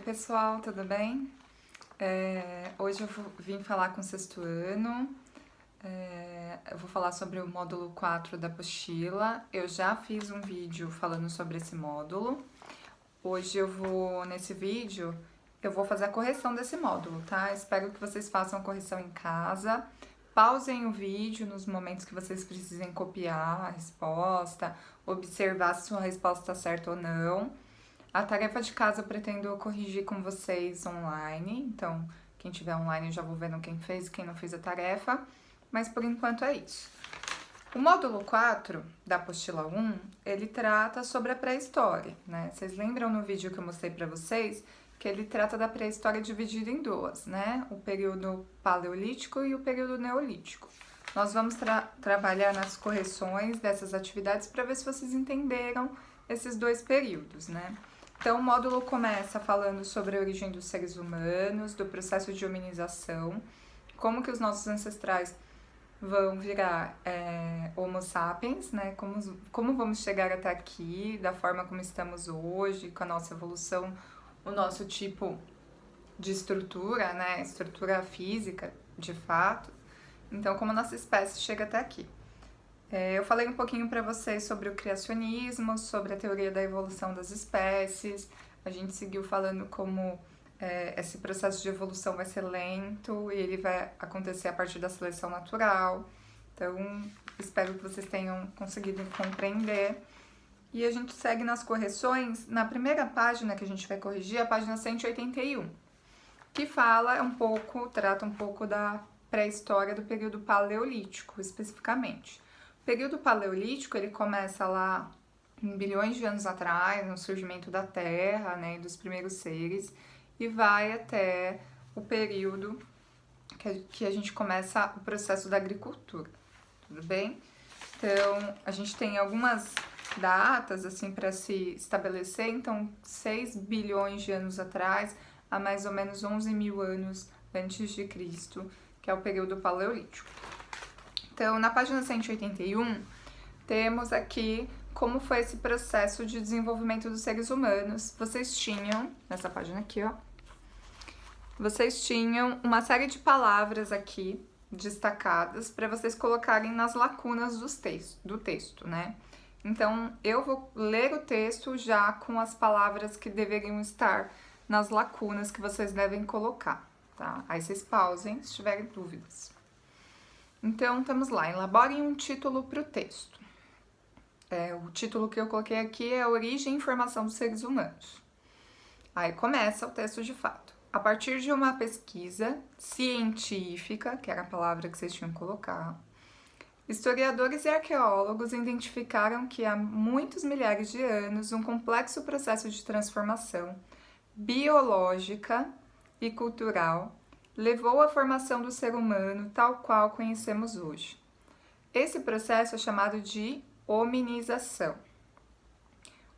pessoal, tudo bem? Hoje eu vim falar com o sexto ano, eu vou falar sobre o módulo 4 da apostila. Eu já fiz um vídeo falando sobre esse módulo. Hoje nesse vídeo, eu vou fazer a correção desse módulo, tá? Espero que vocês façam a correção em casa. Pausem o vídeo nos momentos que vocês precisem copiar a resposta, observar se sua resposta está certa ou não. A tarefa de casa eu pretendo corrigir com vocês online, então quem tiver online eu já vou vendo quem fez e quem não fez a tarefa, mas por enquanto é isso. O módulo 4 da apostila 1, ele trata sobre a pré-história, né? Vocês lembram no vídeo que eu mostrei para vocês que ele trata da pré-história dividida em duas, né? O período paleolítico e o período neolítico. Nós vamos trabalhar nas correções dessas atividades para ver se vocês entenderam esses dois períodos, né? Então, o módulo começa falando sobre a origem dos seres humanos, do processo de hominização, como que os nossos ancestrais vão virar Homo sapiens, né? Como vamos chegar até aqui, da forma como estamos hoje, com a nossa evolução, o nosso tipo de estrutura, né? Estrutura física, de fato. Então, como a nossa espécie chega até aqui. Eu falei um pouquinho para vocês sobre o criacionismo, sobre a teoria da evolução das espécies. A gente seguiu falando como esse processo de evolução vai ser lento e ele vai acontecer a partir da seleção natural. Então, espero que vocês tenham conseguido compreender. E a gente segue nas correções. Na primeira página que a gente vai corrigir, a página 181, que trata um pouco da pré-história do período paleolítico, especificamente. O período paleolítico, ele começa lá em bilhões de anos atrás, no surgimento da Terra, né, dos primeiros seres, e vai até o período que a gente começa o processo da agricultura, tudo bem? Então, a gente tem algumas datas, assim, para se estabelecer. Então, 6 bilhões de anos atrás, a mais ou menos 11 mil anos antes de Cristo, que é o período paleolítico. Então, na página 181, temos aqui como foi esse processo de desenvolvimento dos seres humanos. Vocês tinham, nessa página aqui, ó, vocês tinham uma série de palavras aqui destacadas para vocês colocarem nas lacunas do texto, né? Então, eu vou ler o texto já com as palavras que deveriam estar nas lacunas que vocês devem colocar, tá? Aí vocês pausem se tiverem dúvidas. Então, vamos lá, elaborem um título para o texto. O título que eu coloquei aqui é Origem e Formação dos Seres Humanos. Aí começa o texto de fato. A partir de uma pesquisa científica, que era a palavra que vocês tinham que colocar, historiadores e arqueólogos identificaram que há muitos milhares de anos um complexo processo de transformação biológica e cultural levou à formação do ser humano tal qual conhecemos hoje. Esse processo é chamado de hominização.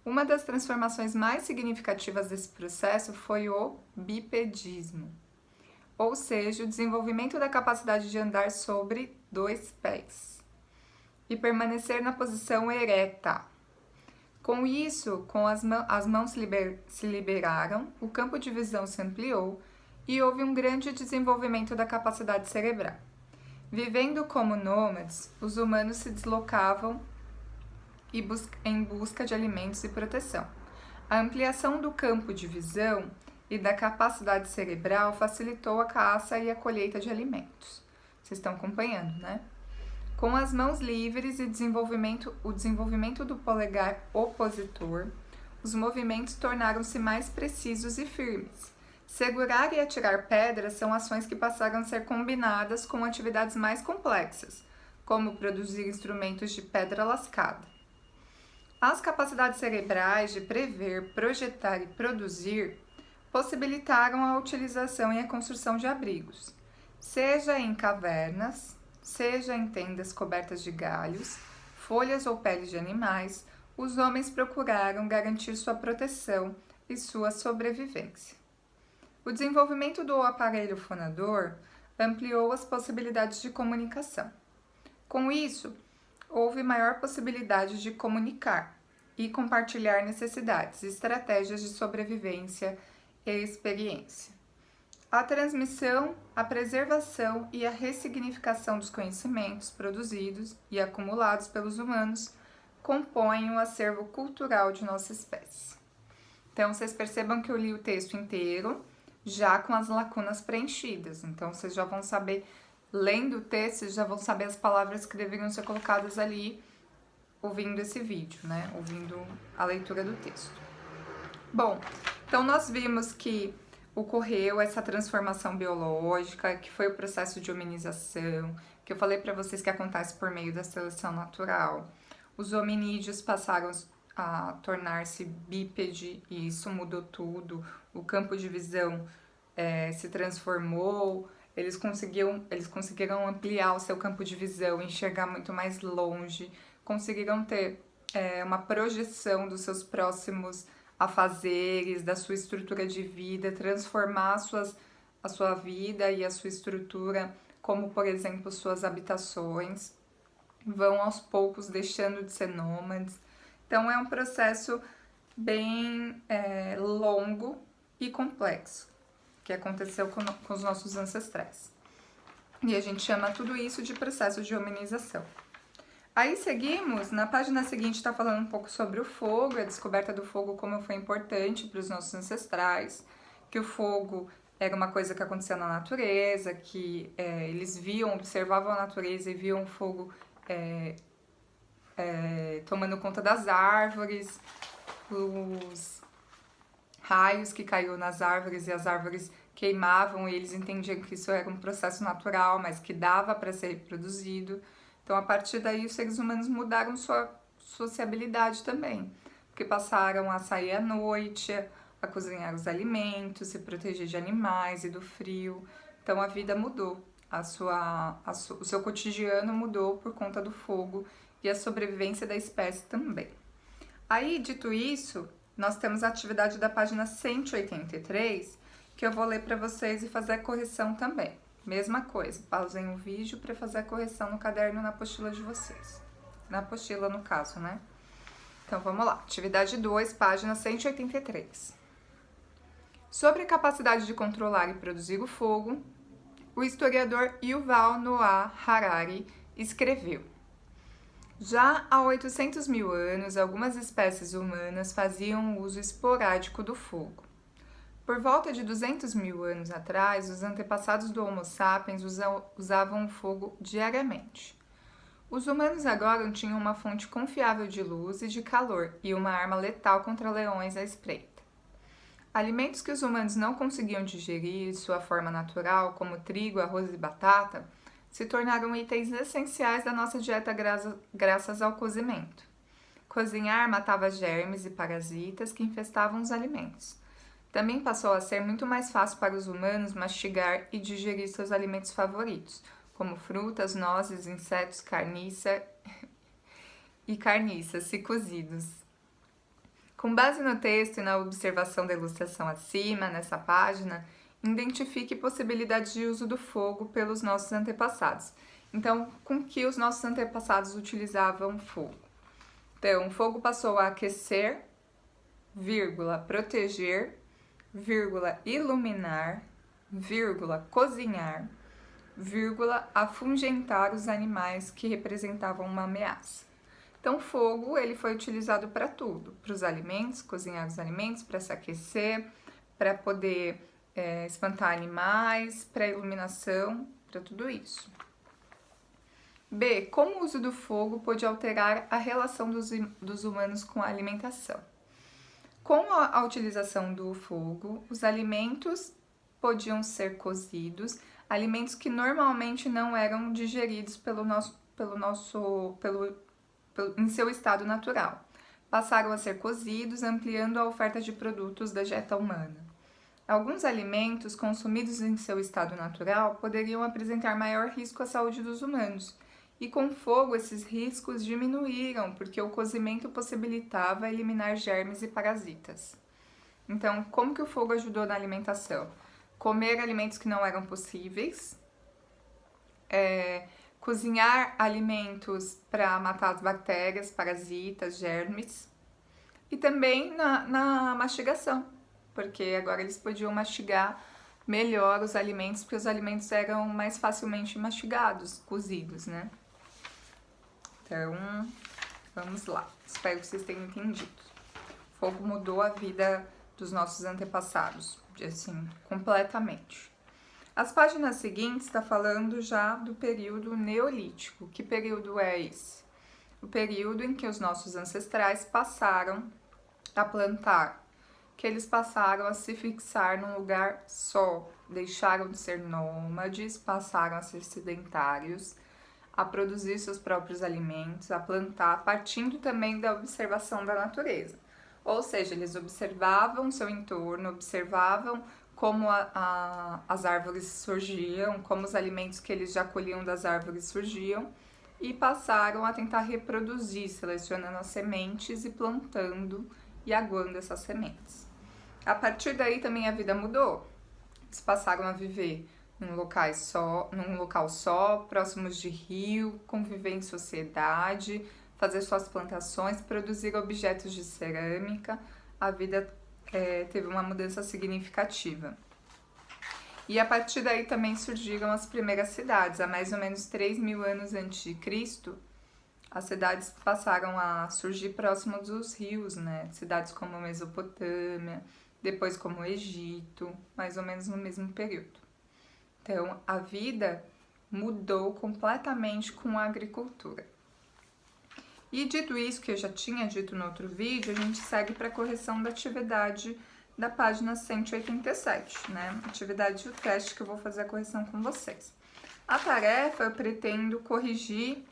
Uma das transformações mais significativas desse processo foi o bipedismo, ou seja, o desenvolvimento da capacidade de andar sobre 2 pés e permanecer na posição ereta. Com isso, as mãos se liberaram, o campo de visão se ampliou e houve um grande desenvolvimento da capacidade cerebral. Vivendo como nômades, os humanos se deslocavam em busca de alimentos e proteção. A ampliação do campo de visão e da capacidade cerebral facilitou a caça e a colheita de alimentos. Vocês estão acompanhando, né? Com as mãos livres e o desenvolvimento do polegar opositor, os movimentos tornaram-se mais precisos e firmes. Segurar e atirar pedras são ações que passaram a ser combinadas com atividades mais complexas, como produzir instrumentos de pedra lascada. As capacidades cerebrais de prever, projetar e produzir possibilitaram a utilização e a construção de abrigos, seja em cavernas, seja em tendas cobertas de galhos, folhas ou peles de animais. Os homens procuraram garantir sua proteção e sua sobrevivência. O desenvolvimento do aparelho fonador ampliou as possibilidades de comunicação. Com isso, houve maior possibilidade de comunicar e compartilhar necessidades, estratégias de sobrevivência e experiência. A transmissão, a preservação e a ressignificação dos conhecimentos produzidos e acumulados pelos humanos compõem o acervo cultural de nossa espécie. Então, vocês percebam que eu li o texto inteiro, já com as lacunas preenchidas. Então, vocês já vão saber, lendo o texto, vocês já vão saber as palavras que deveriam ser colocadas ali, ouvindo esse vídeo, né? Ouvindo a leitura do texto. Bom, então nós vimos que ocorreu essa transformação biológica, que foi o processo de hominização, que eu falei para vocês que acontece por meio da seleção natural. Os hominídeos passaram a tornar-se bípede e isso mudou tudo. O campo de visão se transformou, eles conseguiram ampliar o seu campo de visão, enxergar muito mais longe, conseguiram ter uma projeção dos seus próximos afazeres, da sua estrutura de vida, transformar a sua vida e a sua estrutura, como por exemplo suas habitações, vão aos poucos deixando de ser nômades. Então é um processo bem longo e complexo que aconteceu com os nossos ancestrais. E a gente chama tudo isso de processo de hominização. Aí seguimos, na página seguinte está falando um pouco sobre o fogo, a descoberta do fogo, como foi importante para os nossos ancestrais, que o fogo era uma coisa que acontecia na natureza, que eles observavam a natureza e viam o fogo tomando conta das árvores, os raios que caíam nas árvores e as árvores queimavam e eles entendiam que isso era um processo natural, mas que dava para ser reproduzido. Então, a partir daí, os seres humanos mudaram sua sociabilidade também, porque passaram a sair à noite, a cozinhar os alimentos, se proteger de animais e do frio. Então, a vida mudou, o seu cotidiano mudou por conta do fogo e a sobrevivência da espécie também. Aí, dito isso, nós temos a atividade da página 183, que eu vou ler para vocês e fazer a correção também. Mesma coisa, pausem o vídeo para fazer a correção no caderno na apostila de vocês. Na apostila, no caso, né? Então, vamos lá. Atividade 2, página 183. Sobre a capacidade de controlar e produzir o fogo, o historiador Yuval Noah Harari escreveu: já há 800 mil anos, algumas espécies humanas faziam uso esporádico do fogo. Por volta de 200 mil anos atrás, os antepassados do Homo sapiens usavam o fogo diariamente. Os humanos agora tinham uma fonte confiável de luz e de calor e uma arma letal contra leões à espreita. Alimentos que os humanos não conseguiam digerir de sua forma natural, como trigo, arroz e batata, se tornaram itens essenciais da nossa dieta graças ao cozimento. Cozinhar matava germes e parasitas que infestavam os alimentos. Também passou a ser muito mais fácil para os humanos mastigar e digerir seus alimentos favoritos, como frutas, nozes, insetos, carniças, se cozidos. Com base no texto e na observação da ilustração acima, nessa página, identifique possibilidades de uso do fogo pelos nossos antepassados. Então, com que os nossos antepassados utilizavam fogo? Então, o fogo passou a aquecer, proteger, iluminar, cozinhar, afugentar os animais que representavam uma ameaça. Então, o fogo ele foi utilizado para tudo, para os alimentos, cozinhar os alimentos, para se aquecer, para poder espantar animais, para iluminação, para tudo isso. B. Como o uso do fogo pode alterar a relação dos humanos com a alimentação? Com a utilização do fogo, os alimentos podiam ser cozidos, alimentos que normalmente não eram digeridos em seu estado natural. Passaram a ser cozidos, ampliando a oferta de produtos da dieta humana. Alguns alimentos consumidos em seu estado natural poderiam apresentar maior risco à saúde dos humanos, e com fogo esses riscos diminuíram, porque o cozimento possibilitava eliminar germes e parasitas. Então, como que o fogo ajudou na alimentação? Comer alimentos que não eram possíveis, cozinhar alimentos para matar as bactérias, parasitas, germes, e também na mastigação. porque agora eles podiam mastigar melhor os alimentos, porque os alimentos eram mais facilmente mastigados, cozidos, né? Então, vamos lá. Espero que vocês tenham entendido. O fogo mudou a vida dos nossos antepassados, assim, completamente. As páginas seguintes está falando já do período neolítico. Que período é esse? O período em que os nossos ancestrais passaram a plantar, que eles passaram a se fixar num lugar só, deixaram de ser nômades, passaram a ser sedentários, a produzir seus próprios alimentos, a plantar, partindo também da observação da natureza. Ou seja, eles observavam seu entorno, observavam como as árvores surgiam, como os alimentos que eles já colhiam das árvores surgiam, e passaram a tentar reproduzir, selecionando as sementes e plantando e aguando essas sementes. A partir daí também a vida mudou. Eles passaram a viver num local só, próximos de rio, conviver em sociedade, fazer suas plantações, produzir objetos de cerâmica. A vida teve uma mudança significativa. E a partir daí também surgiram as primeiras cidades. Há mais ou menos 3.000 anos antes de Cristo, as cidades passaram a surgir próximo dos rios, né? Cidades como Mesopotâmia, depois como Egito, mais ou menos no mesmo período. Então, a vida mudou completamente com a agricultura. E dito isso, que eu já tinha dito no outro vídeo, a gente segue para a correção da atividade da página 187, né? Atividade do teste que eu vou fazer a correção com vocês. A tarefa eu pretendo corrigir,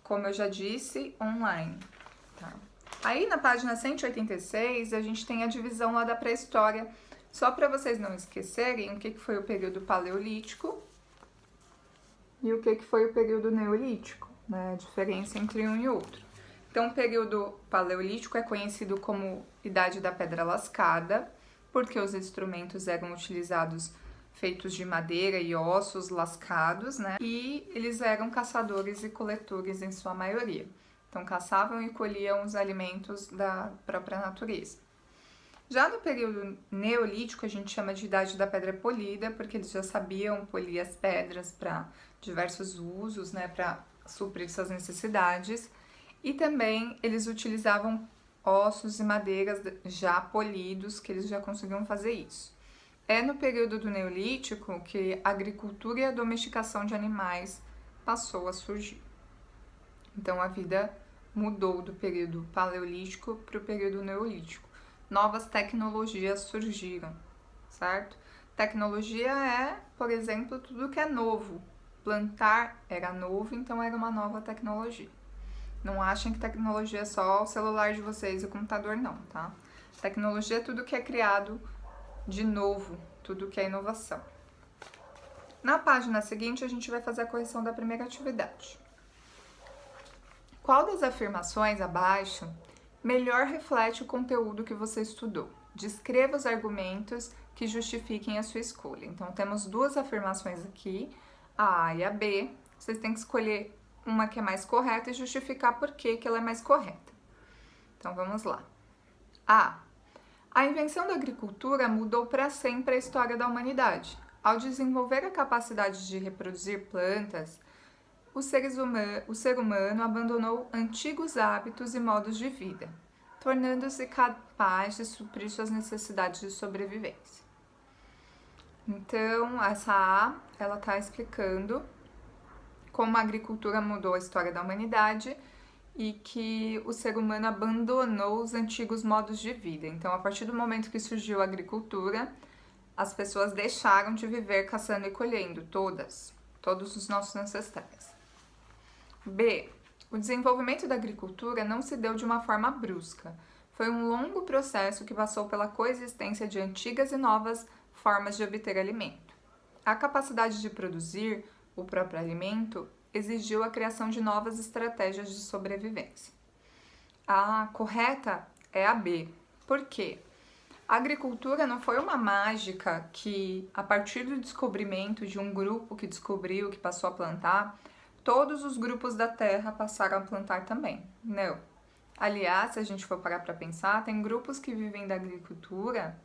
como eu já disse, online, tá? Aí na página 186 a gente tem a divisão lá da pré-história, só para vocês não esquecerem o que foi o período paleolítico e o que foi o período neolítico, né? A diferença entre um e outro. Então, o período paleolítico é conhecido como Idade da Pedra Lascada, porque os instrumentos eram utilizados feitos de madeira e ossos lascados, né? E eles eram caçadores e coletores em sua maioria. Então, caçavam e colhiam os alimentos da própria natureza. Já no período neolítico, a gente chama de Idade da Pedra Polida, porque eles já sabiam polir as pedras para diversos usos, né? Para suprir suas necessidades. E também eles utilizavam ossos e madeiras já polidos, que eles já conseguiam fazer isso. É no período do Neolítico que a agricultura e a domesticação de animais passou a surgir. Então a vida mudou do período paleolítico para o período neolítico. Novas tecnologias surgiram, certo? Tecnologia é, por exemplo, tudo que é novo. Plantar era novo, então era uma nova tecnologia. Não achem que tecnologia é só o celular de vocês e o computador, não, tá? Tecnologia é tudo que é criado de novo, tudo que é inovação. Na página seguinte, a gente vai fazer a correção da primeira atividade. Qual das afirmações abaixo melhor reflete o conteúdo que você estudou? Descreva os argumentos que justifiquem a sua escolha. Então, temos duas afirmações aqui, a A e a B. Vocês têm que escolher uma que é mais correta e justificar por que ela é mais correta. Então, vamos lá. A invenção da agricultura mudou para sempre a história da humanidade. Ao desenvolver a capacidade de reproduzir plantas, o ser humano abandonou antigos hábitos e modos de vida, tornando-se capaz de suprir suas necessidades de sobrevivência. Então, essa A, ela está explicando como a agricultura mudou a história da humanidade e que o ser humano abandonou os antigos modos de vida. Então, a partir do momento que surgiu a agricultura, as pessoas deixaram de viver caçando e colhendo, todos os nossos ancestrais. B. O desenvolvimento da agricultura não se deu de uma forma brusca. Foi um longo processo que passou pela coexistência de antigas e novas formas de obter alimento. A capacidade de produzir o próprio alimento exigiu a criação de novas estratégias de sobrevivência. A correta é a B. Por quê? A agricultura não foi uma mágica que, a partir do descobrimento de um grupo que descobriu, que passou a plantar, todos os grupos da terra passaram a plantar também. Não. Aliás, se a gente for parar para pensar, tem grupos que vivem da agricultura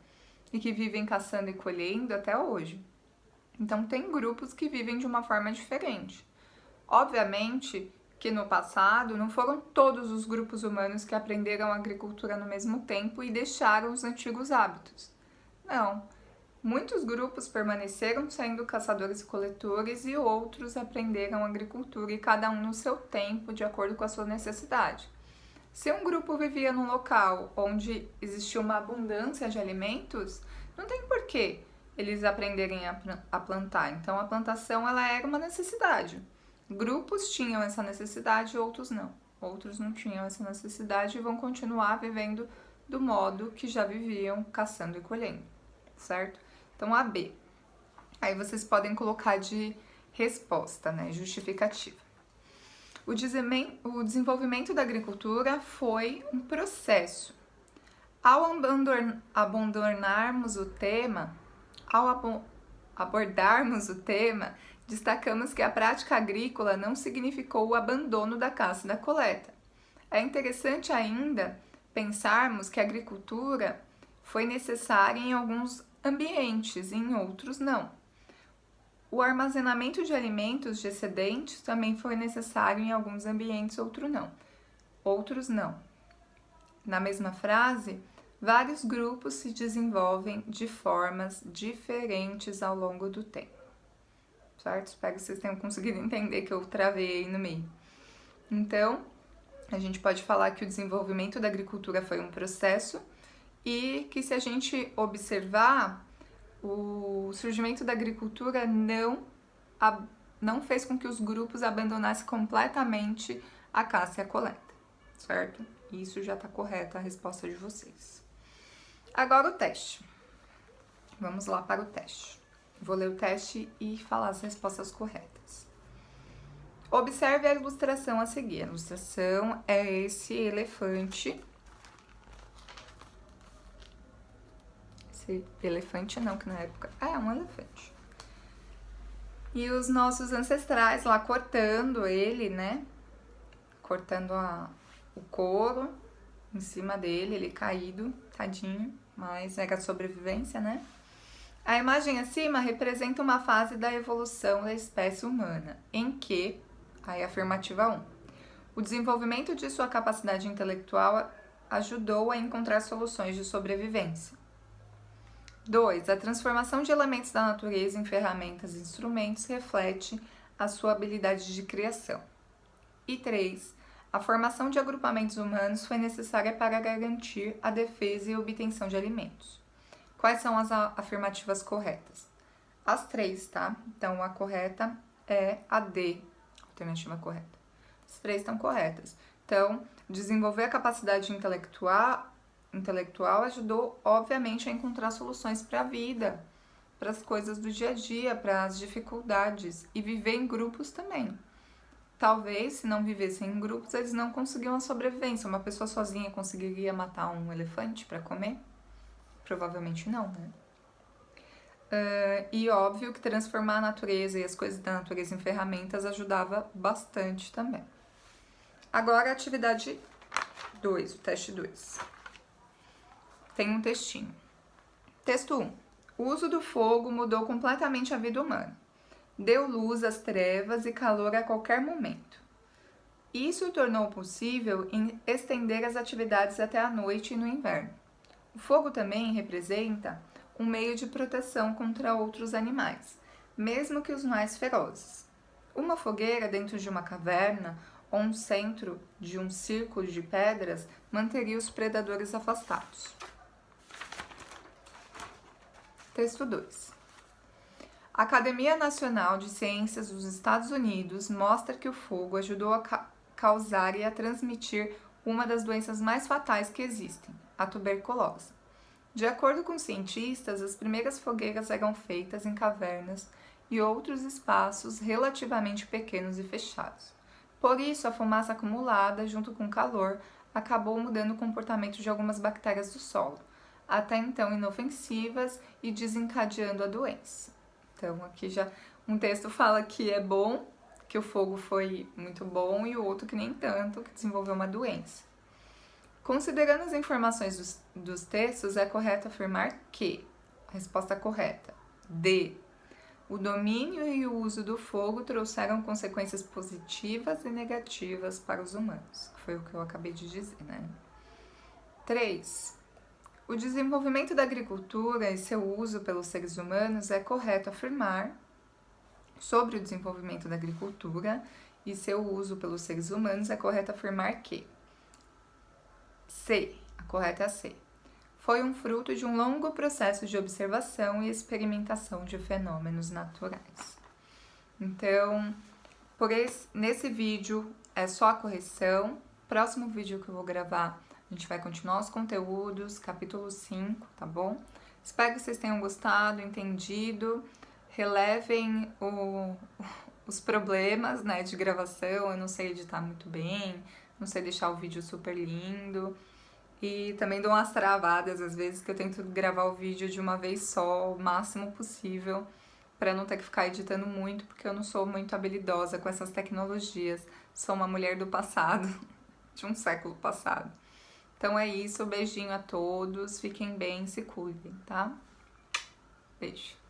e que vivem caçando e colhendo até hoje. Então, tem grupos que vivem de uma forma diferente. Obviamente que no passado não foram todos os grupos humanos que aprenderam agricultura no mesmo tempo e deixaram os antigos hábitos. Não. Muitos grupos permaneceram sendo caçadores e coletores e outros aprenderam agricultura e cada um no seu tempo, de acordo com a sua necessidade. Se um grupo vivia num local onde existia uma abundância de alimentos, não tem porquê eles aprenderem a plantar. Então, a plantação ela era uma necessidade. Grupos tinham essa necessidade, outros não. Outros não tinham essa necessidade e vão continuar vivendo do modo que já viviam, caçando e colhendo, certo? Então, a B. Aí vocês podem colocar de resposta, né? Justificativa. O desenvolvimento da agricultura foi um processo. Ao abordarmos o tema, destacamos que a prática agrícola não significou o abandono da caça e da coleta. É interessante ainda pensarmos que a agricultura foi necessária em alguns ambientes e em outros não. O armazenamento de alimentos de excedentes também foi necessário em alguns ambientes, outros não. Na mesma frase, vários grupos se desenvolvem de formas diferentes ao longo do tempo. Certo? Espero que vocês tenham conseguido entender que eu travei aí no meio. Então, a gente pode falar que o desenvolvimento da agricultura foi um processo e que, se a gente observar, o surgimento da agricultura não fez com que os grupos abandonassem completamente a caça e a coleta, certo? Isso já está correta a resposta de vocês. Agora o teste. Vamos lá para o teste. Vou ler o teste e falar as respostas corretas. Observe a ilustração a seguir. A ilustração é esse elefante. Esse elefante não, que na época... é um elefante. E os nossos ancestrais lá cortando ele, né? Cortando o couro em cima dele, ele caído, tadinho. Mas era sobrevivência, né? A imagem acima representa uma fase da evolução da espécie humana, em que, aí afirmativa 1, o desenvolvimento de sua capacidade intelectual ajudou a encontrar soluções de sobrevivência. 2. A transformação de elementos da natureza em ferramentas e instrumentos reflete a sua habilidade de criação. E 3. A formação de agrupamentos humanos foi necessária para garantir a defesa e a obtenção de alimentos. Quais são as afirmativas corretas? As 3, tá? Então, a correta é a D, alternativa correta. As 3 estão corretas. Então, desenvolver a capacidade intelectual ajudou, obviamente, a encontrar soluções para a vida, para as coisas do dia a dia, para as dificuldades, e viver em grupos também. Talvez, se não vivessem em grupos, eles não conseguiam a sobrevivência. Uma pessoa sozinha conseguiria matar um elefante para comer? Provavelmente não, né? E óbvio que transformar a natureza e as coisas da natureza em ferramentas ajudava bastante também. Agora a atividade 2, o teste 2. Tem um textinho. Texto 1. O uso do fogo mudou completamente a vida humana. Deu luz às trevas e calor a qualquer momento. Isso tornou possível estender as atividades até a noite e no inverno. O fogo também representa um meio de proteção contra outros animais, mesmo que os mais ferozes. Uma fogueira dentro de uma caverna ou um centro de um círculo de pedras manteria os predadores afastados. Texto 2. A Academia Nacional de Ciências dos Estados Unidos mostra que o fogo ajudou a causar e a transmitir uma das doenças mais fatais que existem, a tuberculose. De acordo com cientistas, as primeiras fogueiras eram feitas em cavernas e outros espaços relativamente pequenos e fechados. Por isso, a fumaça acumulada, junto com o calor, acabou mudando o comportamento de algumas bactérias do solo, até então inofensivas, e desencadeando a doença. Então, aqui já um texto fala que é bom, que o fogo foi muito bom, e o outro que nem tanto, que desenvolveu uma doença. Considerando as informações dos textos, é correto afirmar que Resposta correta. D. O domínio e o uso do fogo trouxeram consequências positivas e negativas para os humanos. Foi o que eu acabei de dizer, né? 3. O desenvolvimento da agricultura e seu uso pelos seres humanos é correto afirmar sobre o desenvolvimento da agricultura e seu uso pelos seres humanos é correto afirmar que C. A correta é a C. Foi um fruto de um longo processo de observação e experimentação de fenômenos naturais. Então, nesse vídeo é só a correção. Próximo vídeo que eu vou gravar, a gente vai continuar os conteúdos, capítulo 5, tá bom? Espero que vocês tenham gostado, entendido. Relevem os problemas, né, de gravação. Eu não sei editar muito bem, não sei deixar o vídeo super lindo. E também dou umas travadas às vezes, que eu tento gravar o vídeo de uma vez só, o máximo possível, para não ter que ficar editando muito, porque eu não sou muito habilidosa com essas tecnologias. Sou uma mulher do passado, de um século passado. Então é isso, beijinho a todos, fiquem bem, se cuidem, tá? Beijo.